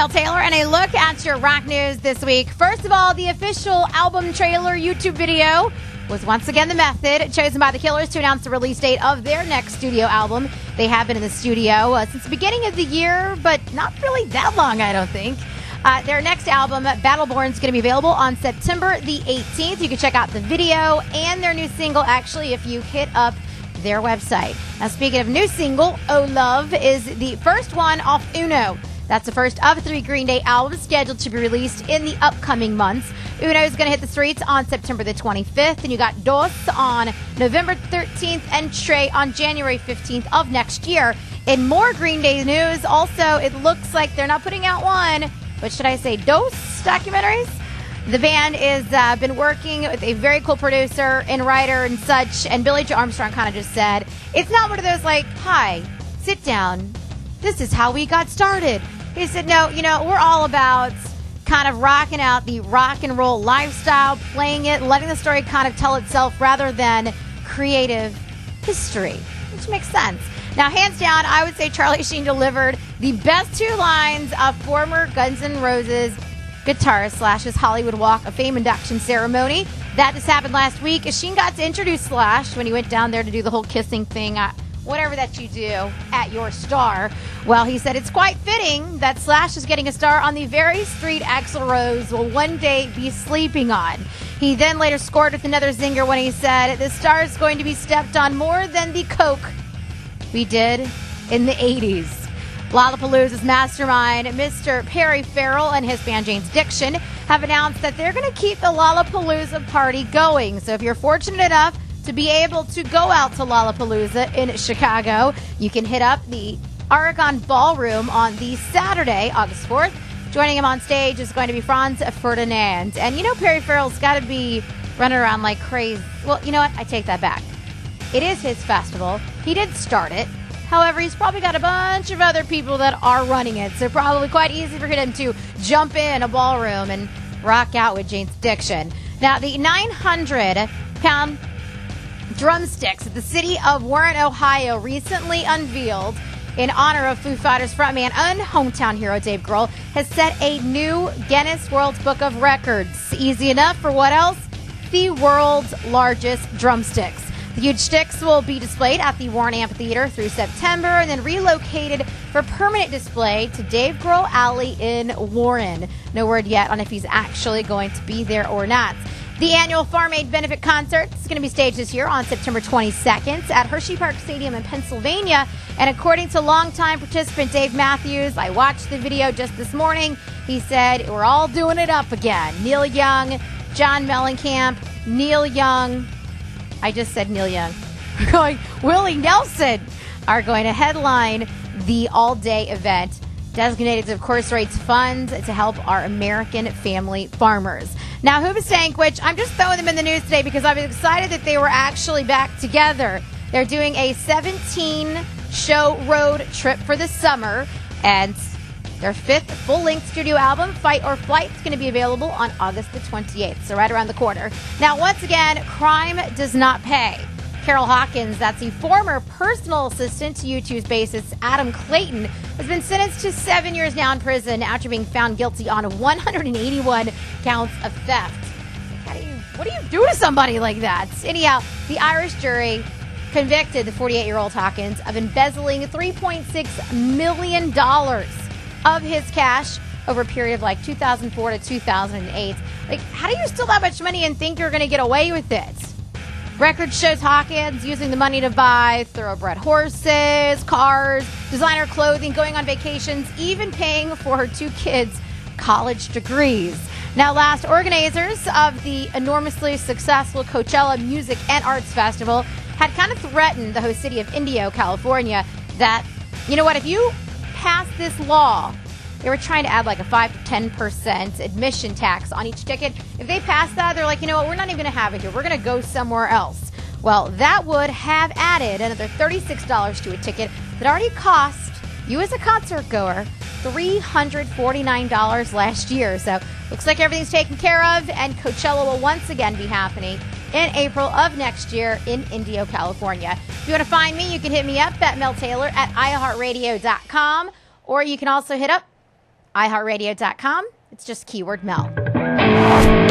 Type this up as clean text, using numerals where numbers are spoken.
Mel Taylor, and a look at your rock news this week. First of all, the official album trailer YouTube video was once again the method chosen by the Killers to announce the release date of their next studio album. They have been in the studio since the beginning of the year, but not really that long, I don't think. Their next album, Battleborn, is going to be available on September the 18th. You can check out the video and their new single, actually, if you hit up their website. Now, speaking of new single, Oh Love is the first one off Uno. That's the first of 3 Green Day albums scheduled to be released in the upcoming months. Uno is going to hit the streets on September the 25th, and you got Dos on November 13th and Trey on January 15th of next year. In more Green Day news, also, it looks like they're not putting out one, but should I say Dos documentaries? The band has been working with a very cool producer and writer and such, and Billy Joe Armstrong kind of just said, it's not one of those like, hi, sit down, this is how we got started. He said, no, we're all about kind of rocking out the rock and roll lifestyle, playing it, letting the story kind of tell itself rather than creative history, which makes sense. Now, hands down, I would say Charlie Sheen delivered the best 2 lines of former Guns N' Roses guitarist Slash's Hollywood Walk of Fame induction ceremony. That just happened last week. Sheen got to introduce Slash when he went down there to do the whole kissing thing, whatever that you do at your star. Well, he said it's quite fitting that Slash is getting a star on the very street Axl Rose will one day be sleeping on. He then later scored with another zinger when he said, the star is going to be stepped on more than the coke we did in the 80s. Lollapalooza's mastermind, Mr. Perry Farrell, and his band Jane's Addiction have announced that they're going to keep the Lollapalooza party going. So if you're fortunate enough to be able to go out to Lollapalooza in Chicago, you can hit up the Aragon Ballroom on the Saturday, August 4th. Joining him on stage is going to be Franz Ferdinand. And Perry Farrell's got to be running around like crazy. Well, you know what? I take that back. It is his festival. He did start it. However, he's probably got a bunch of other people that are running it, so probably quite easy for him to jump in a ballroom and rock out with Jane's Addiction. Now, the 900-pound drumsticks that the city of Warren, Ohio recently unveiled in honor of Foo Fighters frontman and hometown hero Dave Grohl has set a new Guinness World Book of Records. Easy enough for what else? The world's largest drumsticks. The huge sticks will be displayed at the Warren Amphitheater through September and then relocated for permanent display to Dave Grohl Alley in Warren. No word yet on if he's actually going to be there or not. The annual Farm Aid benefit concert is going to be staged this year on September 22nd at Hershey Park Stadium in Pennsylvania. And according to longtime participant Dave Matthews, I watched the video just this morning. He said, we're all doing it up again. Neil Young, John Mellencamp, Neil Young. I just said Neil Young. Willie Nelson are going to headline the all-day event, designated to, of course, raise funds to help our American family farmers. Now, Hoobastank, which I'm just throwing them in the news today because I was excited that they were actually back together. They're doing a 17-show road trip for the summer, and their 5th full-length studio album, Fight or Flight, is going to be available on August the 28th, so right around the corner. Now, once again, crime does not pay. Carol Hawkins, that's the former personal assistant to U2's bassist Adam Clayton, has been sentenced to 7 years now in prison after being found guilty on 181 counts of theft. What do you do to somebody like that? Anyhow, the Irish jury convicted the 48-year-old Hawkins of embezzling $3.6 million of his cash over a period of like 2004 to 2008. Like, how do you steal that much money and think you're going to get away with it? Record shows Hawkins using the money to buy thoroughbred horses, cars, designer clothing, going on vacations, even paying for her 2 kids' college degrees. Now, last, organizers of the enormously successful Coachella Music and Arts Festival had kind of threatened the host city of Indio, California, that, if you pass this law, they were trying to add like a 5 to 10% admission tax on each ticket. If they pass that, they're like, we're not even going to have it here. We're going to go somewhere else. Well, that would have added another $36 to a ticket that already cost you as a concert goer $349 last year. So looks like everything's taken care of, and Coachella will once again be happening in April of next year in Indio, California. If you want to find me, you can hit me up at Mel Taylor at iHeartRadio.com, or you can also hit up iHeartRadio.com. It's just keyword Mel.